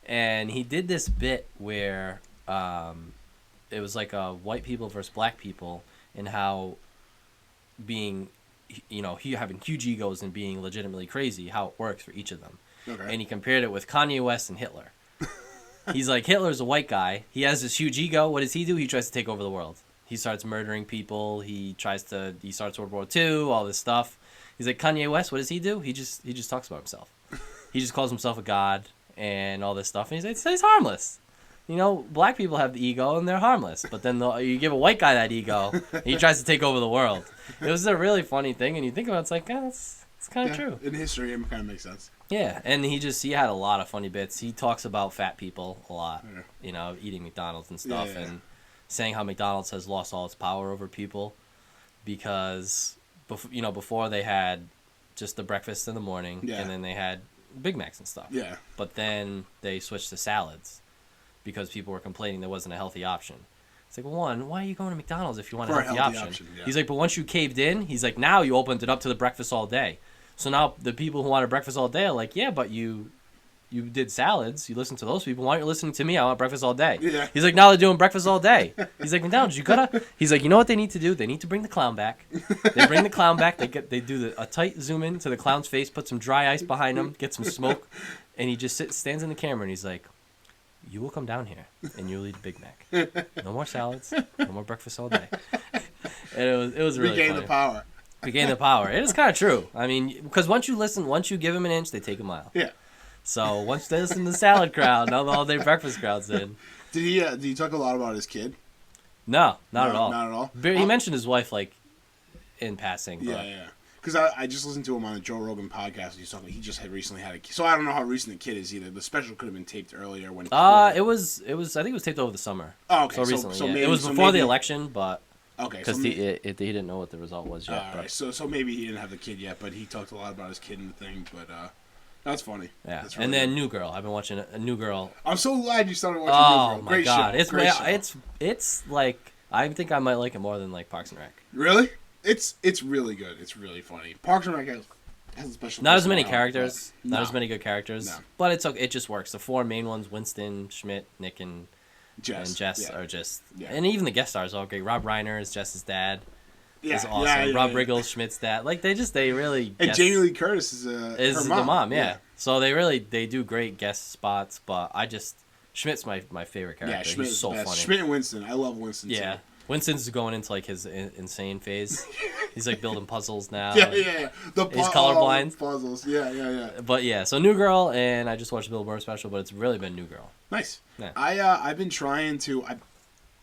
And he did this bit where it was like white people versus black people and how being, having huge egos and being legitimately crazy, how it works for each of them. Okay. And he compared it with Kanye West and Hitler. He's like, Hitler's a white guy. He has this huge ego. What does he do? He tries to take over the world. He starts murdering people. He starts World War II, all this stuff. He's like, Kanye West, what does he do? He just talks about himself. He just calls himself a god and all this stuff. And he's harmless. Black people have the ego and they're harmless. But then you give a white guy that ego and he tries to take over the world. It was a really funny thing. And you think about it, it's like, it's kind of true. In history, it kind of makes sense. Yeah, and he had a lot of funny bits. He talks about fat people a lot, eating McDonald's and stuff, and saying how McDonald's has lost all its power over people because, before they had just the breakfast in the morning, and then they had Big Macs and stuff. Yeah. But then they switched to salads because people were complaining there wasn't a healthy option. It's like, well, why are you going to McDonald's if you want a healthy option? Yeah. He's like, but once you caved in, he's like, now you opened it up to the breakfast all day. So now the people who wanted breakfast all day are like, yeah, but you did salads. You listened to those people. Why aren't you listening to me? I want breakfast all day. Yeah. He's like, now they're doing breakfast all day. He's like, McDonald's, He's like, you know what they need to do? They need to bring the clown back. They bring the clown back. They do a tight zoom in to the clown's face, put some dry ice behind him, get some smoke, and he just stands in the camera and he's like, you will come down here and you'll eat a Big Mac. No more salads. No more breakfast all day. And it was really funny. Regain the power. Regain the power. It is kind of true. I mean, because once you give them an inch, they take a mile. Yeah. So once they listen to the salad crowd, now the all-day breakfast crowd's in. Did he talk a lot about his kid? No, not at all. Not at all? He mentioned his wife, like, in passing. But... Yeah. Because I just listened to him on the Joe Rogan podcast. He just had recently had a kid. So I don't know how recent the kid is either. The special could have been taped earlier. It was. I think it was taped over the summer. Oh, okay. So recently, so maybe, it was before the election, but... Okay. Because he didn't know what the result was yet. All right. So maybe he didn't have the kid yet, but he talked a lot about his kid and the thing. But that's funny. Yeah. That's really and then good. New Girl. I've been watching a New Girl. I'm so glad you started watching New Girl. Oh my Great god! Show. It's like I think I might like it more than like Parks and Rec. Really? It's really good. It's really funny. Parks and Rec has a special. Not as many characters. Not as many good characters. No. But it's okay. It just works. The four main ones: Winston, Schmidt, Nick, and Jess yeah. are just, yeah. And even the guest stars are all great. Rob Reiner is Jess's dad. Yeah, is awesome. yeah, Rob Riggle, Schmidt's dad. Like they really. And Jamie Lee Curtis is her mom. The mom. Yeah. So they do great guest spots. But Schmidt's my favorite character. Yeah, Schmidt He's so is funny. Schmidt and Winston. I love Winston. Yeah. Too. Winston's going into like his insane phase. He's like building puzzles now. Yeah. He's colorblind. Puzzles. Yeah. But yeah, so New Girl, and I just watched the Bill Burr special, but it's really been New Girl. Nice. Yeah. I've been trying to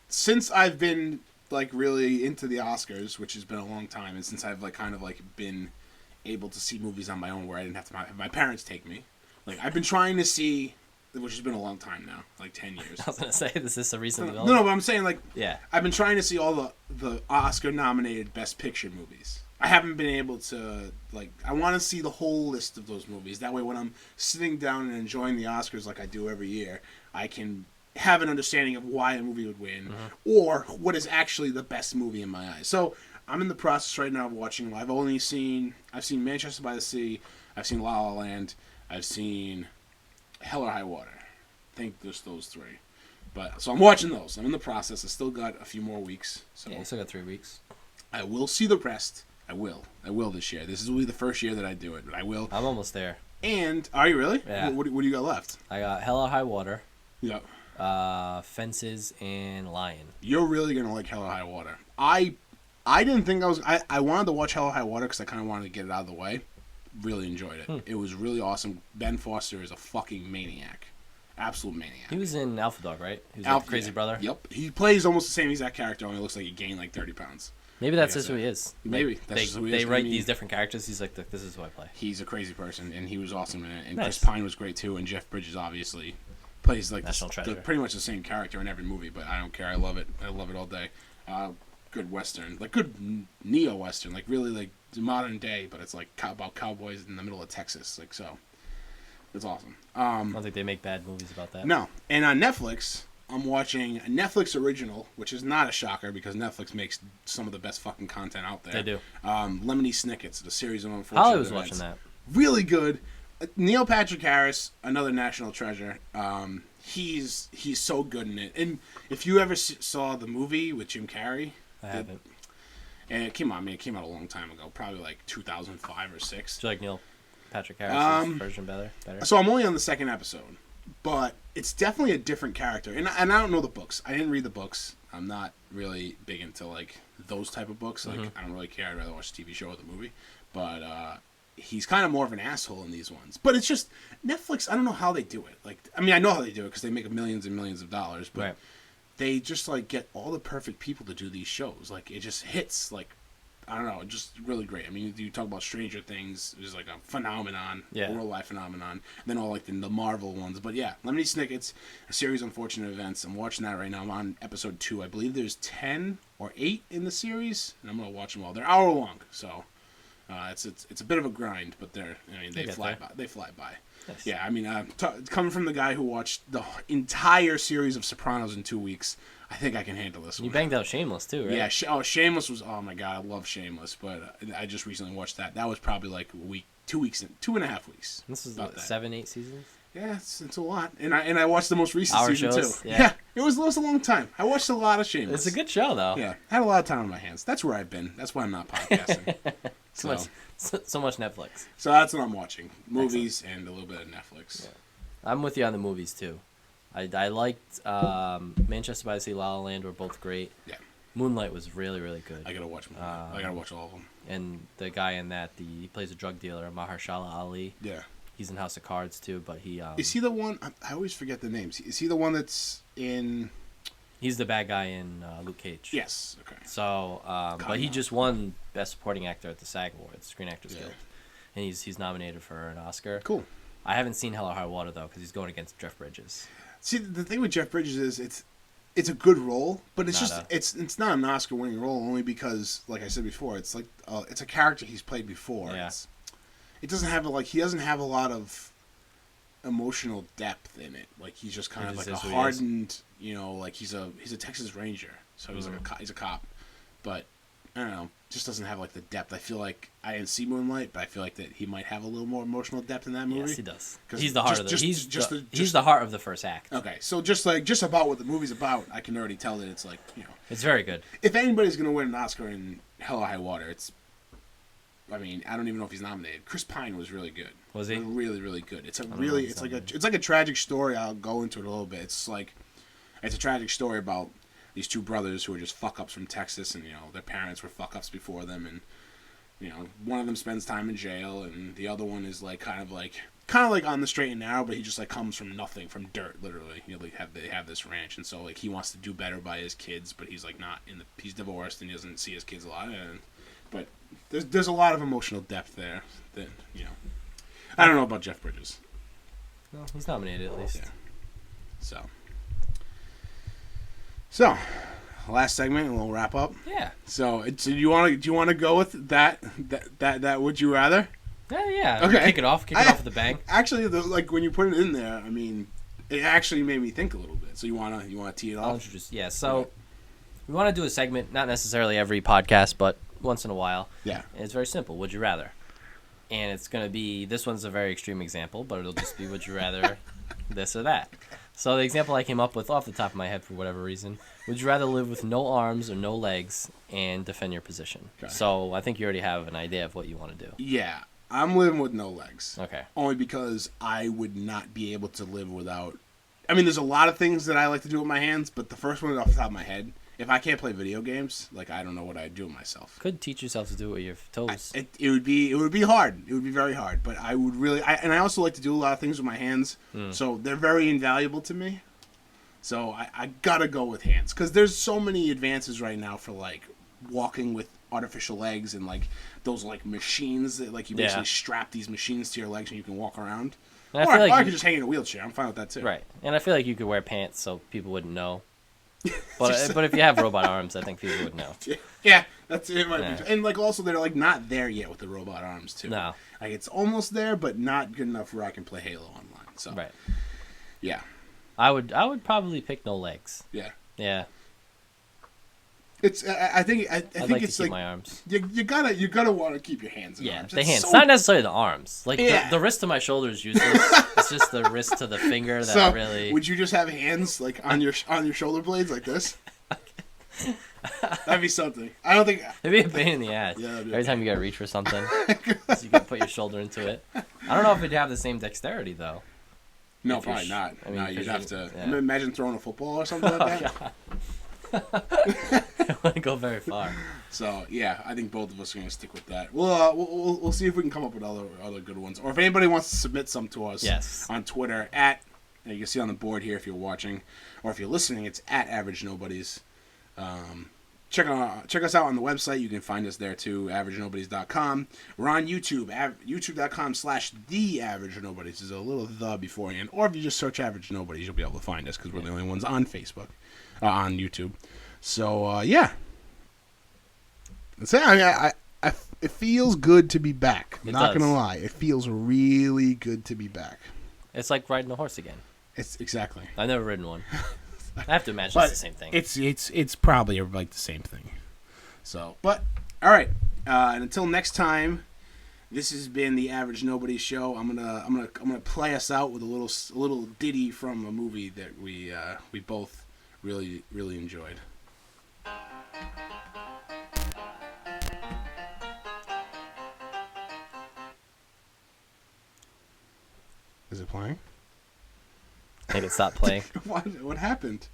since I've been like really into the Oscars, which has been a long time, and since I've like kind of like been able to see movies on my own where I didn't have to have my parents take me. Like I've been trying to see, which has been a long time now, like 10 years. I was gonna say, is this a recent No, development? but I'm saying like Yeah. I've been trying to see all the Oscar-nominated Best Picture movies. I haven't been able to, like, I want to see the whole list of those movies. That way when I'm sitting down and enjoying the Oscars like I do every year, I can have an understanding of why a movie would win or what is actually the best movie in my eyes. So I'm in the process right now of watching them. I've seen Manchester by the Sea, I've seen La La Land, I've seen Hell or High Water. I think there's those three. But so I'm watching those. I'm in the process. I still got a few more weeks. So Yeah, you still got 3 weeks. I will see the rest. I will this year. This will be the first year that I do it, but I will. I'm almost there. And are you really? Yeah. What do you got left? I got Hell or High Water, Yeah. Fences, and Lion. You're really gonna like Hell or High Water. I didn't think I was. I wanted to watch Hell or High Water because I kind of wanted to get it out of the way. Really enjoyed it. It was really awesome. Ben Foster is a fucking maniac, absolute maniac. He was in Alpha Dog, right? He was like the crazy brother. Yep. He plays almost the same exact character. Only looks like he gained like 30 pounds. Maybe that's just who he is. Maybe like, that's just who he is. They write these different characters. He's like, this is who I play. He's a crazy person, and he was awesome in it. And Nice. Chris Pine was great too. And Jeff Bridges obviously plays like National treasure. pretty much the same character in every movie. But I don't care. I love it. I love it all day. Good western, like good neo western, like really like modern day, but it's like about cowboys in the middle of Texas. Like so, it's awesome. I don't think they make bad movies about that. No, and on Netflix, I'm watching a Netflix original, which is not a shocker because Netflix makes some of the best fucking content out there. They do. Lemony Snicket's, the series of unfortunate Holly was events. watching that. Really good. Neil Patrick Harris, another national treasure. He's so good in it. And if you ever saw the movie with Jim Carrey, I haven't. and it came out. I mean, it came out a long time ago, probably like 2005 or 6. Do you like Neil Patrick Harris's version better? So I'm only on the second episode, but it's definitely a different character. And I don't know the books. I didn't read the books. I'm not really big into like those type of books. Like I don't really care. I'd rather watch the TV show or the movie. But he's kind of more of an asshole in these ones. But it's just Netflix. I don't know how they do it. Like, I mean, I know how they do it because they make millions and millions of dollars. But Right. they just like get all the perfect people to do these shows. Like it just hits. Like I don't know, just really great. I mean, you talk about Stranger Things, it's like a phenomenon, Yeah. a worldwide phenomenon. And then all like the Marvel ones. But yeah, Lemony Snicket's a series of unfortunate events. I'm watching that right now. I'm on episode 2. I believe there's 10 or 8 in the series, and I'm gonna watch them all. They're hour long, so it's a bit of a grind, but they fly by. They fly by. Nice. Yeah, I mean, coming from the guy who watched the entire series of Sopranos in 2 weeks, I think I can handle this one. You banged out Shameless too, right? Yeah, Shameless was, oh my god, I love Shameless, but I just recently watched that. That was probably like a week, 2 weeks, 2.5 weeks. This is about that. 7-8 seasons. Yeah, it's a lot, and I watched the most recent Hour season shows, too. yeah. It was a long time. I watched a lot of Shameless. It's a good show though. Yeah, I had a lot of time on my hands. That's where I've been. That's why I'm not podcasting. So much Netflix. So that's what I'm watching: movies and a little bit of Netflix. Yeah. I'm with you on the movies too. I liked Manchester by the Sea, La La Land were both great. Yeah. Moonlight was really, really good. I gotta watch. I gotta watch all of them. And the guy in that, he plays a drug dealer, Mahershala Ali. Yeah. He's in House of Cards too, but he Is he the one? I always forget the names. Is he the one that's in? he's the bad guy in Luke Cage. Yes. Okay. So, but he just won Best Supporting Actor at the SAG Awards, Screen Actors Guild, and he's nominated for an Oscar. Cool. I haven't seen Hell or High Water though, because he's going against Jeff Bridges. See, the thing with Jeff Bridges is it's a good role, but it's Not it's not an Oscar-winning role only because, like I said before, it's like it's a character he's played before. Yeah. It doesn't have he doesn't have a lot of emotional depth in it. Like he's just kind of like a hardened, like he's a Texas Ranger, so he's like he's a cop, but I don't know, just doesn't have like the depth. I feel like I didn't see Moonlight, but I feel like that he might have a little more emotional depth in that movie. Yes, he does. He's the heart of the he's the heart of the first act. Okay, so just about what the movie's about, I can already tell that it's like It's very good. If anybody's gonna win an Oscar in Hell or High Water, it's. I mean, I don't even know if he's nominated. Chris Pine was really good. Was he? Really, really good. It's like a tragic story. I'll go into it a little bit. It's a tragic story about these two brothers who are just fuck ups from Texas, and their parents were fuck ups before them, and one of them spends time in jail, and the other one is kind of like on the straight and narrow, but he just comes from nothing, from dirt, literally. They have this ranch, and so he wants to do better by his kids, but he's he's divorced and he doesn't see his kids a lot, but there's a lot of emotional depth there that I don't know about Jeff Bridges. No, he's nominated at least. Yeah. So, last segment, and we'll wrap up. Yeah. So do you want to go with that would you rather? Yeah. Okay. Kick it off with a bang. Actually, when you put it in there, I mean, It actually made me think a little bit. So you wanna tee it I'll off? introduce. Yeah. So we want to do a segment, not necessarily every podcast, but once in a while. Yeah. And it's very simple. Would you rather? And it's going to be, this one's a very extreme example, but it'll just be, would you rather this or that? So the example I came up with off the top of my head for whatever reason, would you rather live with no arms or no legs and defend your position? Okay. So I think you already have an idea of what you want to do. Yeah. I'm living with no legs. Okay. Only because I would not be able to live without... I mean, there's a lot of things that I like to do with my hands, but the first one is off the top of my head. If I can't play video games, like, I don't know what I'd do with myself. Could teach yourself to do it with your toes. It would be hard. It would be very hard. But I would really... and I also like to do a lot of things with my hands, so they're very invaluable to me. So I gotta go with hands. Because there's so many advances right now for, like, walking with artificial legs and, like, those, like, machines that, like, you basically strap these machines to your legs and you can walk around. And Or I could just hang in a wheelchair. I'm fine with that, too. Right. And I feel like you could wear pants so people wouldn't know. But if you have robot arms, I think people would know. Yeah, that's it. Might be. And like also they're like not there yet with the robot arms too. No, like it's almost there, but not good enough where I can play Halo online. So right. Yeah, I would probably pick no legs. Yeah. Yeah. It's I think I'd think like it's to keep like my arms. you gotta want to keep your hands and arms. The It's hands, so- not necessarily the arms. Like Yeah. the wrist to my shoulder is useless. It's just the wrist to the finger that So really. would you just have hands like on your shoulder blades like this? That'd be something. I don't think. It'd be a pain in the ass. Yeah, that'd be Every time you gotta reach for something, so you gotta put your shoulder into it. I don't know if it'd have the same dexterity though. No, If you're probably not. I mean, No, you'd 'cause have to. yeah. Imagine throwing a football or something like that. I wouldn't go very far. So yeah, I think both of us are gonna stick with that. We'll see if we can come up with other good ones, or if anybody wants to submit some to us. Yes. On Twitter at, you can see on the board here if you're watching, or if you're listening, it's at Average Nobodies. Check us out on the website. You can find us there too, AverageNobodies.com. We're on YouTube, YouTube.com/TheAverageNobodies. There's a little the beforehand, or if you just search Average Nobodies, you'll be able to find us because we're the only ones on Facebook, on YouTube. So yeah. That's it. It feels good to be back. I'm not gonna lie. It feels really good to be back. It's like riding a horse again. It's exactly. I've never ridden one. I have to imagine it's the same thing. It's probably like the same thing. So, but all right. And until next time, this has been the Average Nobody Show. I'm gonna play us out with a little ditty from a movie that we both really enjoyed. Is it playing? Make it stop playing. What happened?